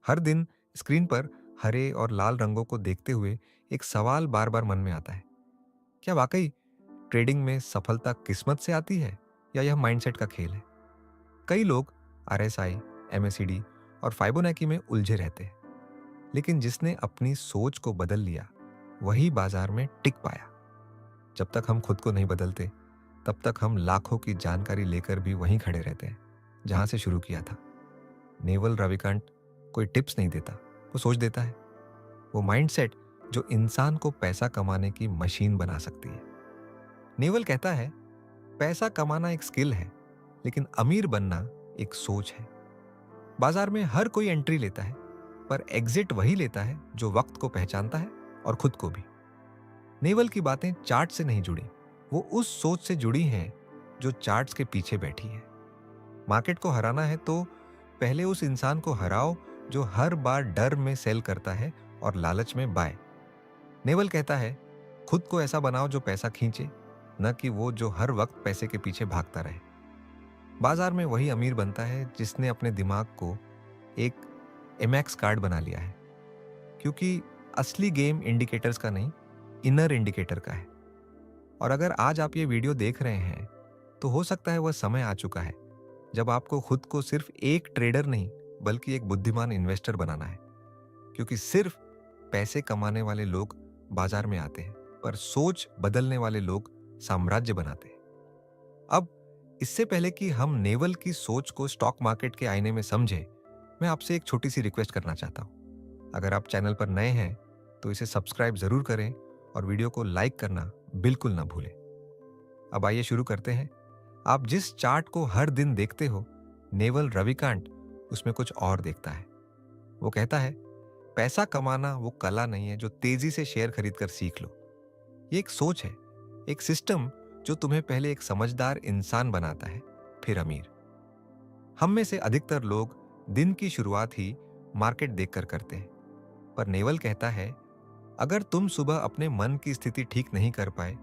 हर दिन स्क्रीन पर हरे और लाल रंगों को देखते हुए एक सवाल बार बार मन में आता है। क्या वाकई ट्रेडिंग में सफलता किस्मत से आती है या यह माइंडसेट का खेल है? कई लोग आरएसआई, एमएसीडी और फाइबोनाकी में उलझे रहते हैं, लेकिन जिसने अपनी सोच को बदल लिया वही बाजार में टिक पाया। जब तक हम खुद को नहीं बदलते, तब तक हम लाखों की जानकारी लेकर भी वहीं खड़े रहते हैं जहां से शुरू किया था। नेवल रविकांत कोई टिप्स नहीं देता, वो सोच देता है। वो माइंडसेट जो इंसान को पैसा कमाने की मशीन बना सकती है। नेवल कहता है, पैसा कमाना एक स्किल है, लेकिन अमीर बनना एक सोच है। बाजार में हर कोई एंट्री लेता है, पर एग्जिट वही लेता है जो वक्त को पहचानता है और खुद को भी। नेवल की बातें चार्ट से नहीं जुड़ी, वो उस सोच से जुड़ी हैं जो चार्ट्स के पीछे बैठी है। मार्केट को हराना है तो पहले उस इंसान को हराओ जो हर बार डर में सेल करता है और लालच में बाय। नेवल कहता है, खुद को ऐसा बनाओ जो पैसा खींचे, न कि वो जो हर वक्त पैसे के पीछे भागता रहे। बाजार में वही अमीर बनता है जिसने अपने दिमाग को एक एमएक्स कार्ड बना लिया है, क्योंकि असली गेम इंडिकेटर्स का नहीं, इनर इंडिकेटर का है। और अगर आज आप ये वीडियो देख रहे हैं, तो हो सकता है वह समय आ चुका है जब आपको खुद को सिर्फ एक ट्रेडर नहीं, बल्कि एक बुद्धिमान इन्वेस्टर बनाना है। क्योंकि सिर्फ पैसे कमाने वाले लोग बाजार में आते हैं, पर सोच बदलने वाले लोग साम्राज्य बनाते हैं। अब इससे पहले कि हम नेवल की सोच को स्टॉक मार्केट के आईने में समझें, मैं आपसे एक छोटी सी रिक्वेस्ट करना चाहता हूं। अगर आप चैनल पर नए हैं तो इसे सब्सक्राइब जरूर करें और वीडियो को लाइक करना बिल्कुल ना भूलें। अब आइए शुरू करते हैं। आप जिस चार्ट को हर दिन देखते हो, नेवल रविकांत उसमें कुछ और देखता है। वो कहता है, पैसा कमाना वो कला नहीं है जो तेजी से शेयर खरीद कर सीख लो। ये एक सोच है, एक सिस्टम जो तुम्हें पहले एक समझदार इंसान बनाता है, फिर अमीर। हम में से अधिकतर लोग दिन की शुरुआत ही मार्केट देखकर करते हैं, पर नेवल कहता है, अगर तुम सुबह अपने मन की स्थिति ठीक नहीं कर पाए,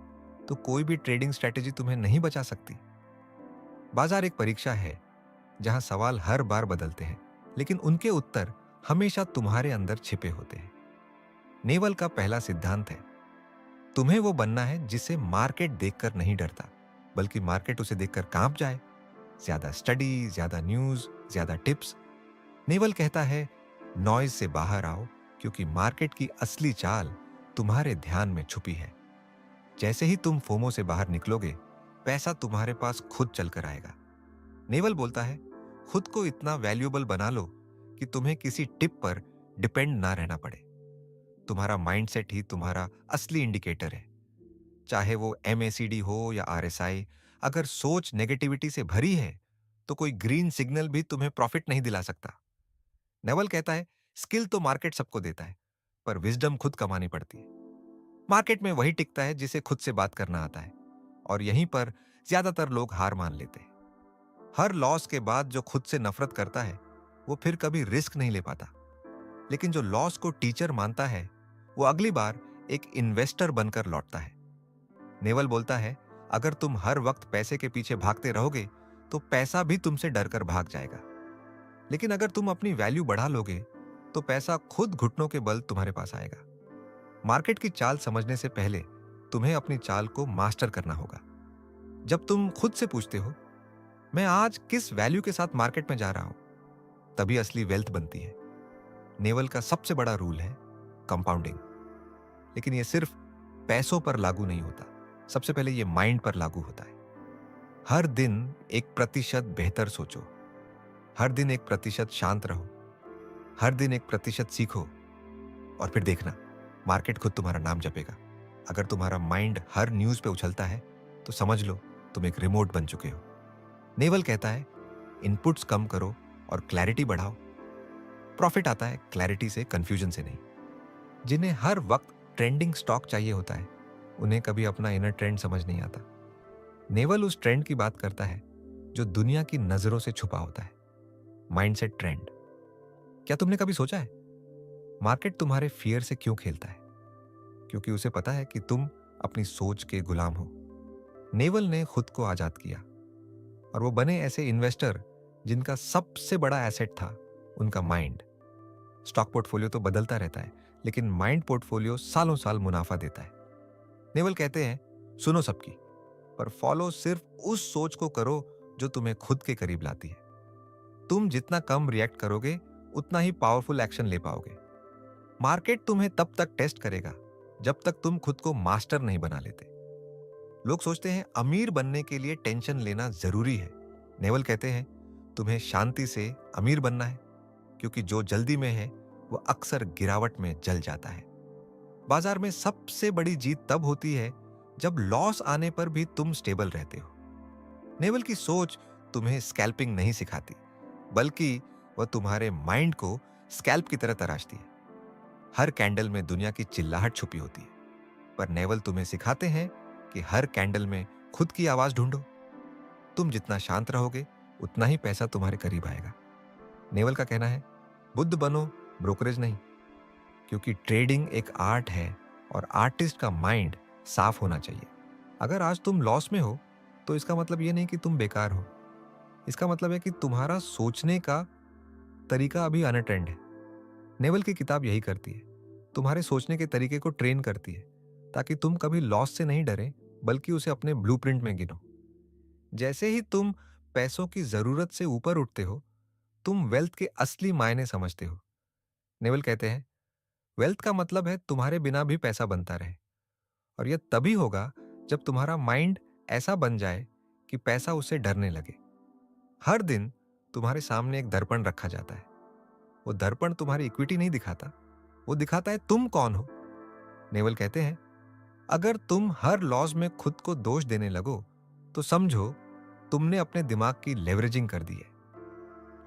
तो कोई भी ट्रेडिंग स्ट्रेटेजी तुम्हें नहीं बचा सकती। बाजार एक परीक्षा है जहां सवाल हर बार बदलते हैं, लेकिन उनके उत्तर हमेशा तुम्हारे अंदर छिपे होते हैं। नेवल का पहला सिद्धांत है, तुम्हें वो बनना है जिसे मार्केट देखकर नहीं डरता, बल्कि मार्केट उसे देखकर कांप जाए। ज्यादा स्टडी, ज्यादा न्यूज, ज्यादा टिप्स। नेवल कहता है, नॉइज से बाहर आओ, क्योंकि मार्केट की असली चाल तुम्हारे ध्यान में छुपी है। जैसे ही तुम फोमो से बाहर निकलोगे, पैसा तुम्हारे पास खुद चलकर आएगा। नेवल बोलता है, खुद को इतना वैल्यूएबल बना लो कि तुम्हें किसी टिप पर डिपेंड ना रहना पड़े। तुम्हारा माइंडसेट ही तुम्हारा असली इंडिकेटर है। चाहे वो एमएसीडी हो या आरएसआई, अगर सोच नेगेटिविटी से भरी है, तो कोई ग्रीन सिग्नल भी तुम्हें प्रॉफिट नहीं दिला सकता। नेवल कहता है, स्किल तो मार्केट सबको देता है, पर विजडम खुद कमानी पड़ती है। मार्केट में वही टिकता है जिसे खुद से बात करना आता है, और यहीं पर ज्यादातर लोग हार मान लेते हैं। हर लॉस के बाद जो खुद से नफरत करता है, वो फिर कभी रिस्क नहीं ले पाता। लेकिन जो लॉस को टीचर मानता है, वो अगली बार एक इन्वेस्टर बनकर लौटता है। नेवल बोलता है, अगर तुम हर वक्त पैसे के पीछे भागते रहोगे, तो पैसा भी तुमसे डरकर भाग जाएगा। लेकिन अगर तुम अपनी वैल्यू बढ़ा लोगे, तो पैसा खुद घुटनों के बल तुम्हारे पास आएगा। मार्केट की चाल समझने से पहले तुम्हें अपनी चाल को मास्टर करना होगा। जब तुम खुद से पूछते हो, मैं आज किस वैल्यू के साथ मार्केट में जा रहा हूं, तभी असली वेल्थ बनती है। नेवल का सबसे बड़ा रूल है कंपाउंडिंग। लेकिन यह सिर्फ पैसों पर लागू नहीं होता, सबसे पहले यह माइंड पर लागू होता है। हर दिन 1% बेहतर सोचो, हर दिन 1% शांत रहो, हर दिन 1% सीखो, और फिर देखना, मार्केट खुद तुम्हारा नाम जपेगा। अगर तुम्हारा माइंड हर न्यूज पे उछलता है, तो समझ लो तुम एक रिमोट बन चुके हो। नेवल कहता है, इनपुट्स कम करो और क्लैरिटी बढ़ाओ। प्रॉफिट आता है क्लैरिटी से, कंफ्यूजन से नहीं। जिन्हें हर वक्त ट्रेंडिंग स्टॉक चाहिए होता है, उन्हें कभी अपना इनर ट्रेंड समझ नहीं आता। नेवल उस ट्रेंड की बात करता है जो दुनिया की नजरों से छुपा होता है, माइंडसेट ट्रेंड। क्या तुमने कभी सोचा है, मार्केट तुम्हारे फियर से क्यों खेलता है? क्योंकि उसे पता है कि तुम अपनी सोच के गुलाम हो। नेवल ने खुद को आजाद किया, और वो बने ऐसे इन्वेस्टर जिनका सबसे बड़ा एसेट था उनका माइंड। स्टॉक पोर्टफोलियो तो बदलता रहता है, लेकिन माइंड पोर्टफोलियो सालों साल मुनाफा देता है। नेवल कहते हैं, सुनो सबकी, पर फॉलो सिर्फ उस सोच को करो जो तुम्हें खुद के करीब लाती है। तुम जितना कम रिएक्ट करोगे, उतना ही पावरफुल एक्शन ले पाओगे। मार्केट तुम्हें तब तक टेस्ट करेगा जब तक तुम खुद को मास्टर नहीं बना लेते। लोग सोचते हैं अमीर बनने के लिए टेंशन लेना जरूरी है। नेवल कहते हैं, तुम्हें शांति से अमीर बनना है, क्योंकि जो जल्दी में है वो अक्सर गिरावट में जल जाता है। बाजार में सबसे बड़ी जीत तब होती है जब लॉस आने पर भी तुम स्टेबल रहते हो। नेवल की सोच तुम्हें स्कैल्पिंग नहीं सिखाती, बल्कि वह तुम्हारे माइंड को स्कैल्प की तरह तराशती है। हर कैंडल में दुनिया की चिल्लाहट छुपी होती है, पर नेवल तुम्हें सिखाते हैं कि हर कैंडल में खुद की आवाज ढूंढो। तुम जितना शांत रहोगे, उतना ही पैसा तुम्हारे करीब आएगा। नेवल का कहना है, बुद्ध बनो, ब्रोकरेज नहीं, क्योंकि ट्रेडिंग एक आर्ट है और आर्टिस्ट का माइंड साफ होना चाहिए। अगर आज तुम लॉस में हो, तो इसका मतलब यह नहीं कि तुम बेकार हो। इसका मतलब है कि तुम्हारा सोचने का तरीका अभी अनट्रेंड है। नेवल की किताब यही करती है, तुम्हारे सोचने के तरीके को ट्रेन करती है, ताकि तुम कभी लॉस से नहीं डरे, बल्कि उसे अपने ब्लूप्रिंट में गिनो। जैसे ही तुम पैसों की जरूरत से ऊपर उठते हो, तुम वेल्थ के असली मायने समझते हो। नेवल कहते हैं, वेल्थ का मतलब है तुम्हारे बिना भी पैसा बनता रहे, और यह तभी होगा जब तुम्हारा माइंड ऐसा बन जाए कि पैसा उससे डरने लगे। हर दिन तुम्हारे सामने एक दर्पण रखा जाता है। वो दर्पण तुम्हारी इक्विटी नहीं दिखाता, वो दिखाता है तुम कौन हो। नेवल कहते हैं, अगर तुम हर लॉस में खुद को दोष देने लगो, तो समझो तुमने अपने दिमाग की लेवरेजिंग कर दी है।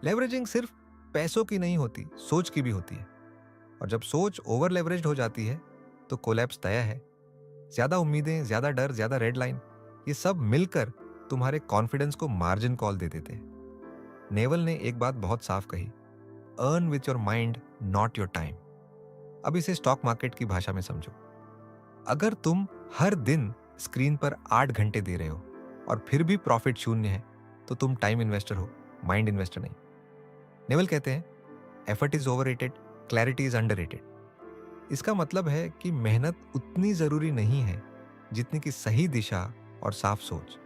लेवरेजिंग सिर्फ पैसों की नहीं होती, सोच की भी होती है। और जब सोच ओवर लेवरेज्ड हो जाती है, तो कोलैप्स तय है। ज्यादा उम्मीदें, ज्यादा डर, ज्यादा रेड लाइन, ये सब मिलकर तुम्हारे कॉन्फिडेंस को मार्जिन कॉल दे देते हैं। नेवल ने एक बात बहुत साफ कही, earn with your mind, not your time. अब इसे स्टॉक मार्केट की भाषा में समझो। अगर तुम हर दिन स्क्रीन पर 8 घंटे दे रहे हो और फिर भी प्रॉफिट शून्य है, तो तुम टाइम इन्वेस्टर हो, माइंड इन्वेस्टर नहीं। नेवल कहते हैं, effort is overrated, clarity is underrated. इसका मतलब है कि मेहनत उतनी जरूरी नहीं है जितनी कि सही दिशा और साफ सोच।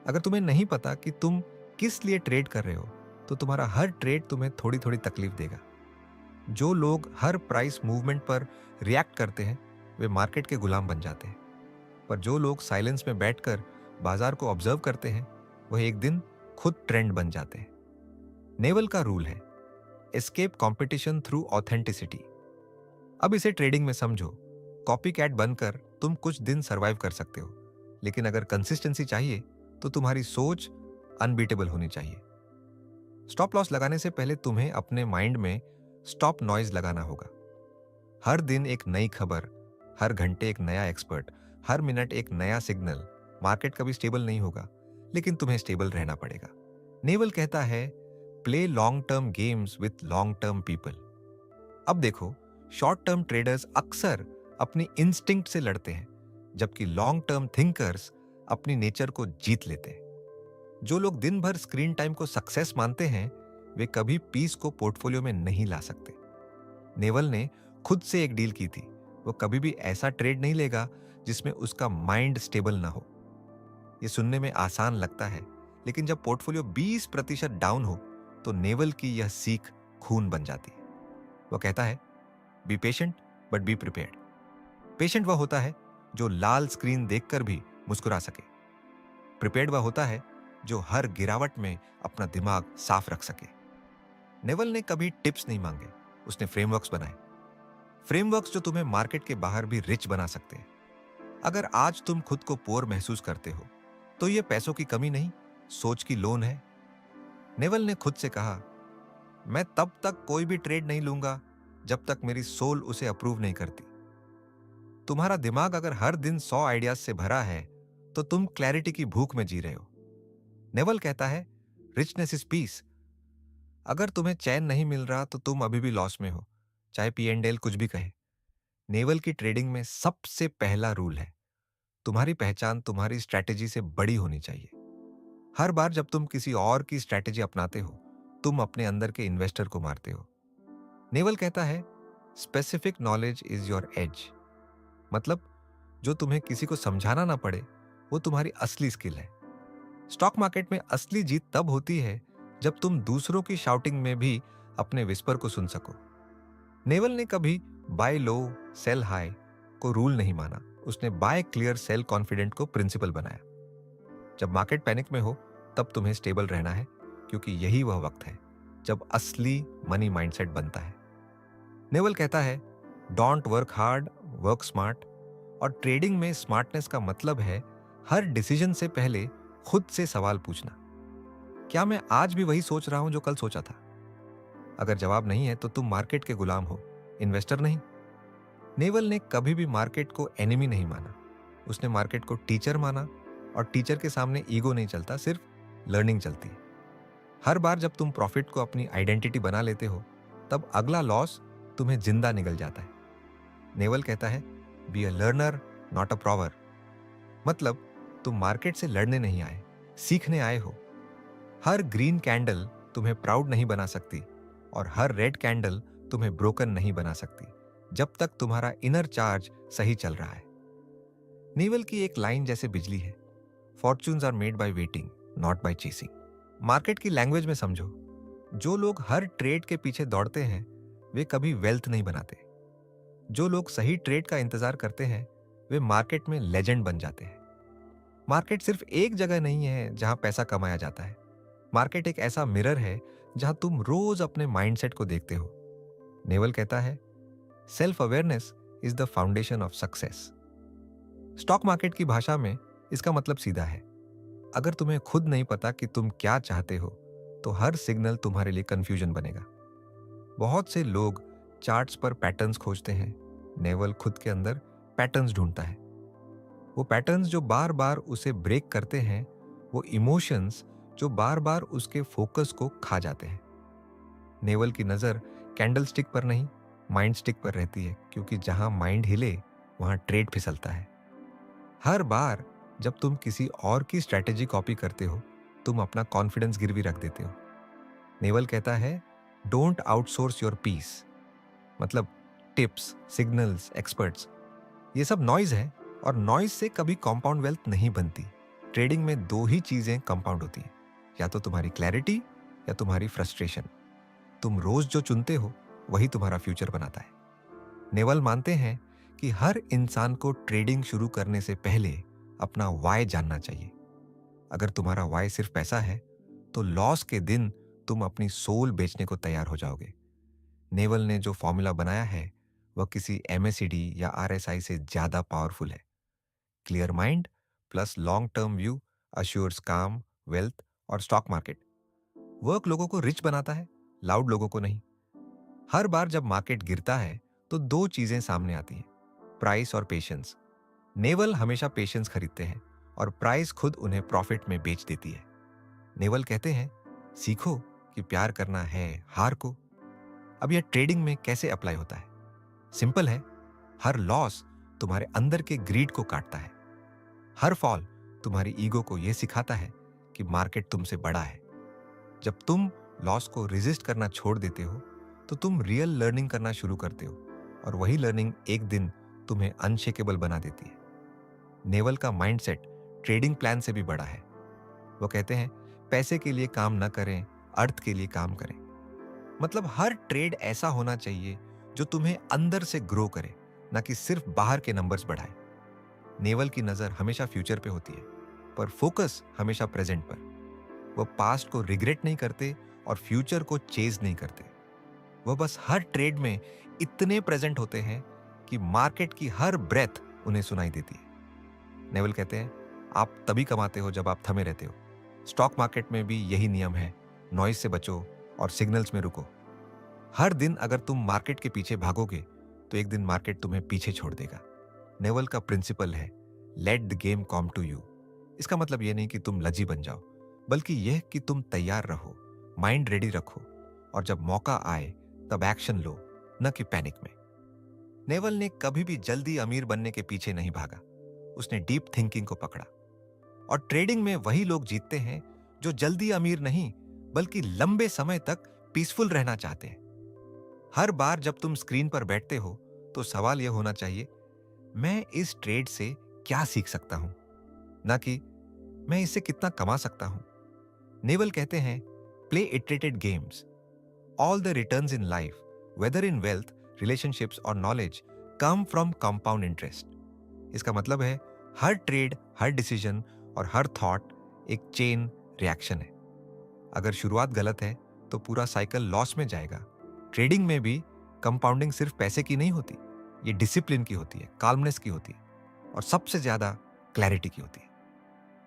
अगर तुम्हें नहीं पता कि तुम किस लिए ट्रेड कर रहे हो, तो तुम्हारा हर ट्रेड तुम्हें थोड़ी थोड़ी तकलीफ देगा। जो लोग हर प्राइस मूवमेंट पर रिएक्ट करते हैं, वे मार्केट के गुलाम बन जाते हैं। पर जो लोग साइलेंस में बैठकर बाजार को ऑब्जर्व करते हैं, वह एक दिन खुद ट्रेंड बन जाते हैं। नेवल का रूल है, एस्केप कंपटीशन थ्रू ऑथेंटिसिटी। अब इसे ट्रेडिंग में समझो। कॉपी कैट बनकर तुम कुछ दिन सरवाइव कर सकते हो, लेकिन अगर कंसिस्टेंसी चाहिए, तो तुम्हारी सोच अनबीटेबल होनी चाहिए। स्टॉप लॉस लगाने से पहले तुम्हें अपने माइंड में स्टॉप नॉइज लगाना होगा। हर दिन एक नई खबर, हर घंटे एक नया एक्सपर्ट, हर मिनट एक नया सिग्नल। मार्केट कभी स्टेबल नहीं होगा, लेकिन तुम्हें स्टेबल रहना पड़ेगा। नेवल कहता है, play long term games with long term people. अब देखो, शॉर्ट टर्म ट्रेडर्स अक्सर अपनी इंस्टिंक्ट से लड़ते हैं, जबकि लॉन्ग टर्म थिंकर्स अपनी नेचर को जीत लेते हैं। जो लोग दिन भर स्क्रीन टाइम को सक्सेस मानते हैं, वे कभी पीस को पोर्टफोलियो में नहीं ला सकते। नेवल ने खुद से एक डील की थी, वो कभी भी ऐसा ट्रेड नहीं लेगा जिसमें उसका माइंड स्टेबल ना हो। यह सुनने में आसान लगता है, लेकिन जब पोर्टफोलियो 20% डाउन हो, तो नेवल की यह सीख खून बन जाती है। वो कहता है, be patient but be prepared. Patient वह होता है जो लाल स्क्रीन देखकर भी मुस्कुरा सके। प्रिपेयर्ड वह होता है जो हर गिरावट में अपना दिमाग साफ रख सके। नेवल ने कभी टिप्स नहीं मांगे, उसने फ्रेमवर्क्स बनाए। फ्रेमवर्क्स जो तुम्हें मार्केट के बाहर भी रिच बना सकते हैं। अगर आज तुम खुद को पुअर महसूस करते हो, तो यह पैसों की कमी नहीं, सोच की लोन है। नेवल ने खुद से कहा, मैं तब तक कोई भी ट्रेड नहीं लूंगा जब तक मेरी सोल उसे अप्रूव नहीं करती। तुम्हारा दिमाग अगर हर दिन 100 आइडियाज से भरा है, तो तुम क्लैरिटी की भूख में जी रहे हो। नेवल कहता है, रिचनेस इज पीस। अगर तुम्हें चैन नहीं मिल रहा, तो तुम अभी भी लॉस में हो, चाहे P&L कुछ भी कहे। नेवल की ट्रेडिंग में सबसे पहला रूल है, तुम्हारी पहचान तुम्हारी स्ट्रैटेजी से बड़ी होनी चाहिए। हर बार जब तुम किसी और की स्ट्रैटेजी अपनाते हो, तुम अपने अंदर के इन्वेस्टर को मारते हो। नेवल कहता है specific knowledge is your age. मतलब जो तुम्हें किसी को समझाना ना पड़े, वो तुम्हारी असली स्किल है। स्टॉक मार्केट में असली जीत तब होती है जब तुम दूसरों की शाउटिंग में भी अपने विस्पर को सुन सको। नेवल ने कभी बाय लो सेल हाई को रूल नहीं माना, उसने बाय क्लियर सेल कॉन्फिडेंट को प्रिंसिपल बनाया। जब मार्केट पैनिक में हो तब तुम्हें स्टेबल रहना है, क्योंकि यही वह वक्त है जब असली मनी माइंडसेट बनता है। नेवल कहता है don't work hard, work smart. और ट्रेडिंग में स्मार्टनेस का मतलब है हर डिसीजन से पहले खुद से सवाल पूछना, क्या मैं आज भी वही सोच रहा हूं जो कल सोचा था? अगर जवाब नहीं है तो तुम मार्केट के गुलाम हो, इन्वेस्टर नहीं। नेवल ने कभी भी मार्केट को एनिमी नहीं माना, उसने मार्केट को टीचर माना। और टीचर के सामने ईगो नहीं चलता, सिर्फ लर्निंग चलती है। हर बार जब तुम प्रॉफिट को अपनी आइडेंटिटी बना लेते हो, तब अगला लॉस तुम्हें जिंदा निगल जाता है। नेवल कहता है be a learner not a prover. मतलब तुम मार्केट से लड़ने नहीं आए, सीखने आए हो। हर ग्रीन कैंडल तुम्हें प्राउड नहीं बना सकती और हर रेड कैंडल तुम्हें ब्रोकन नहीं बना सकती, जब तक तुम्हारा इनर चार्ज सही चल रहा है। नेवल की एक लाइन जैसे बिजली है, fortunes are made by waiting not by chasing. Market की लैंग्वेज में समझो, जो लोग हर ट्रेड के पीछे दौड़ते हैं वे कभी वेल्थ नहीं बनाते। जो लोग सही ट्रेड का इंतजार करते हैं वे मार्केट में लेजेंड बन जाते हैं। मार्केट सिर्फ एक जगह नहीं है जहां पैसा कमाया जाता है। मार्केट एक ऐसा मिरर है जहां तुम रोज अपने माइंडसेट को देखते हो। नेवल कहता है self awareness is the foundation of success. Stock market की भाषा में इसका मतलब सीधा है, अगर तुम्हें खुद नहीं पता कि तुम क्या चाहते हो तो हर सिग्नल तुम्हारे लिए कंफ्यूजन बनेगा। बहुत से लोग चार्ट्स पर पैटर्न्स खोजते हैं, नेवल खुद के अंदर पैटर्न्स ढूंढता है। वो पैटर्न्स जो बार बार उसे ब्रेक करते हैं, वो इमोशंस जो बार बार उसके फोकस को खा जाते हैं। नेवल की नज़र कैंडल स्टिक पर नहीं, माइंड स्टिक पर रहती है, क्योंकि जहां माइंड हिले वहां ट्रेड फिसलता है। हर बार जब तुम किसी और की स्ट्रैटेजी कॉपी करते हो, तुम अपना कॉन्फिडेंस गिरवी रख देते हो। नेवल कहता है डोंट आउटसोर्स योर पीस। मतलब टिप्स, सिग्नल्स, एक्सपर्ट्स, ये सब नॉइज है और नॉइज से कभी कंपाउंड वेल्थ नहीं बनती। ट्रेडिंग में दो ही चीजें कंपाउंड होती हैं, या तो तुम्हारी क्लैरिटी या तुम्हारी फ्रस्ट्रेशन। तुम रोज जो चुनते हो वही तुम्हारा फ्यूचर बनाता है। नेवल मानते हैं कि हर इंसान को ट्रेडिंग शुरू करने से पहले अपना वाई जानना चाहिए। अगर तुम्हारा वाई सिर्फ पैसा है तो लॉस के दिन तुम अपनी सोल बेचने को तैयार हो जाओगे। नेवल ने जो फॉर्मूला बनाया है वह किसी एमएससीडी या आरएसआई से ज्यादा पावरफुल है। Clear mind plus long term view assures काम, वेल्थ। और स्टॉक मार्केट वर्क लोगों को रिच बनाता है, लाउड लोगों को नहीं। हर बार जब मार्केट गिरता है तो दो चीजें सामने आती हैं, प्राइस और पेशेंस। नेवल हमेशा पेशेंस खरीदते हैं और प्राइस खुद उन्हें प्रॉफिट में बेच देती है। नेवल कहते हैं सीखो कि प्यार करना है हार को। अब यह ट्रेडिंग में कैसे अप्लाई होता है? सिंपल है, हर लॉस तुम्हारे अंदर के ग्रीड को काटता है। हर फॉल तुम्हारी ईगो को यह सिखाता है कि मार्केट तुमसे बड़ा है। जब तुम लॉस को रेजिस्ट करना छोड़ देते हो तो तुम रियल लर्निंग करना शुरू करते हो, और वही लर्निंग एक दिन तुम्हें अनशेकेबल बना देती है। नेवल का माइंडसेट ट्रेडिंग प्लान से भी बड़ा है। वो कहते हैं पैसे के लिए काम न करें, अर्थ के लिए काम करें। मतलब हर ट्रेड ऐसा होना चाहिए जो तुम्हें अंदर से ग्रो करे, ना कि सिर्फ बाहर के नंबर्स बढ़ाए। नेवल की नजर हमेशा फ्यूचर पे होती है, पर फोकस हमेशा प्रेजेंट पर। वो पास्ट को रिग्रेट नहीं करते और फ्यूचर को चेज नहीं करते। वो बस हर ट्रेड में इतने प्रेजेंट होते हैं कि मार्केट की हर ब्रेथ उन्हें सुनाई देती है। नेवल कहते हैं आप तभी कमाते हो जब आप थमे रहते हो। स्टॉक मार्केट में भी यही नियम है, नॉइज से बचो और सिग्नल्स में रुको। हर दिन अगर तुम मार्केट के पीछे भागोगे तो एक दिन मार्केट तुम्हें पीछे छोड़ देगा। नेवल का प्रिंसिपल है let the game come to you. इसका मतलब यह नहीं कि तुम लजी बन जाओ, बल्कि यह कि तुम तैयार रहो, माइंड रेडी रखो, और जब मौका आए तब एक्शन लो, न कि पैनिक में। नेवल ने कभी भी जल्दी अमीर बनने के पीछे नहीं भागा, उसने डीप थिंकिंग को पकड़ा। और ट्रेडिंग में वही लोग जीतते हैं जो जल्दी अमीर नहीं बल्कि लंबे समय तक पीसफुल रहना चाहते हैं। हर बार जब तुम स्क्रीन पर बैठते हो तो सवाल यह होना चाहिए, मैं इस ट्रेड से क्या सीख सकता हूं, ना कि मैं इससे कितना कमा सकता हूं। नेवल कहते हैं, play iterated games. All the returns in life, whether in wealth, relationships और knowledge, come from compound interest. इसका मतलब है हर ट्रेड, हर डिसीजन और हर थॉट एक चेन रिएक्शन है। अगर शुरुआत गलत है तो पूरा साइकिल लॉस में जाएगा। ट्रेडिंग में भी कंपाउंडिंग सिर्फ पैसे की नहीं होती, ये डिसिप्लिन की होती है, काल्मनेस की होती है और सबसे ज्यादा क्लैरिटी की होती है।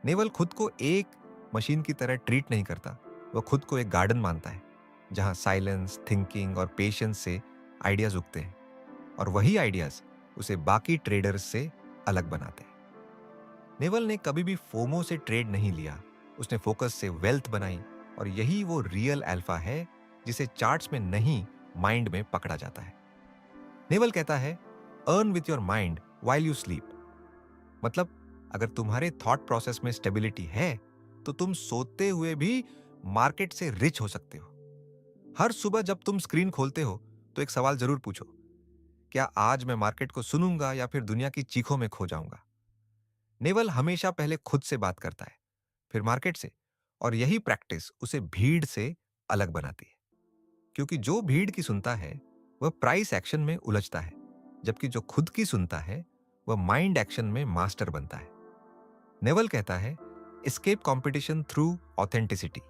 नेवल खुद को एक मशीन की तरह ट्रीट नहीं करता, वह खुद को एक गार्डन मानता है जहां साइलेंस, थिंकिंग और पेशेंस से आइडियाज उगते हैं और वही आइडियाज उसे बाकी ट्रेडर्स से अलग बनाते हैं। नेवल ने कभी भी फोमो से ट्रेड नहीं लिया, उसने फोकस से वेल्थ बनाई और यही वो रियल अल्फा है जिसे चार्ट्स में नहीं, माइंड में पकड़ा जाता है। नेवल कहता है, earn with your mind while you sleep. मतलब अगर तुम्हारे थॉट प्रोसेस में स्टेबिलिटी है तो तुम सोते हुए भी मार्केट से रिच हो सकते हो। हर सुबह जब तुम स्क्रीन खोलते हो तो एक सवाल जरूर पूछो, क्या आज मैं मार्केट को सुनूंगा या फिर दुनिया की चीखों में खो जाऊंगा। नेवल हमेशा पहले खुद से बात करता है, फिर मार्केट से, और यही प्रैक्टिस उसे भीड़ से अलग बनाती है। क्योंकि जो भीड़ की सुनता है वह प्राइस एक्शन में उलझता है, जबकि जो खुद की सुनता है वह माइंड एक्शन में मास्टर बनता है। नेवल कहता है, एस्केप कंपटीशन थ्रू ऑथेंटिसिटी।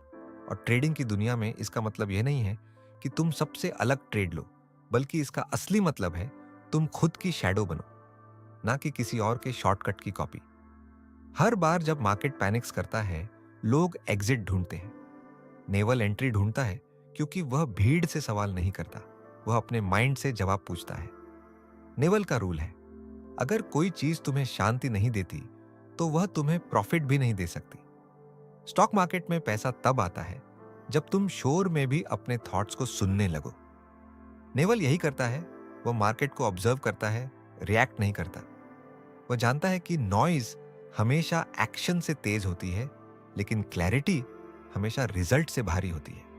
और ट्रेडिंग की दुनिया में इसका मतलब यह नहीं है कि तुम सबसे अलग ट्रेड लो, बल्कि इसका असली मतलब है तुम खुद की शैडो बनो, ना कि किसी और के शॉर्टकट की कॉपी। हर बार जब मार्केट पैनिक्स करता है, लोग एग्जिट ढूंढते हैं। नेवल एंट्री ढूंढता है क्योंकि वह भीड़ से सवाल नहीं करता, वह अपने माइंड से जवाब पूछता है। नेवल का रूल है, अगर कोई चीज तुम्हें शांति नहीं देती तो वह तुम्हें प्रॉफिट भी नहीं दे सकती। स्टॉक मार्केट में पैसा तब आता है जब तुम शोर में भी अपने थॉट्स को सुनने लगो। नेवल यही करता है, वह मार्केट को ऑब्जर्व करता है, रिएक्ट नहीं करता। वह जानता है कि नॉइज हमेशा एक्शन से तेज होती है, लेकिन क्लैरिटी हमेशा रिजल्ट से भारी होती है।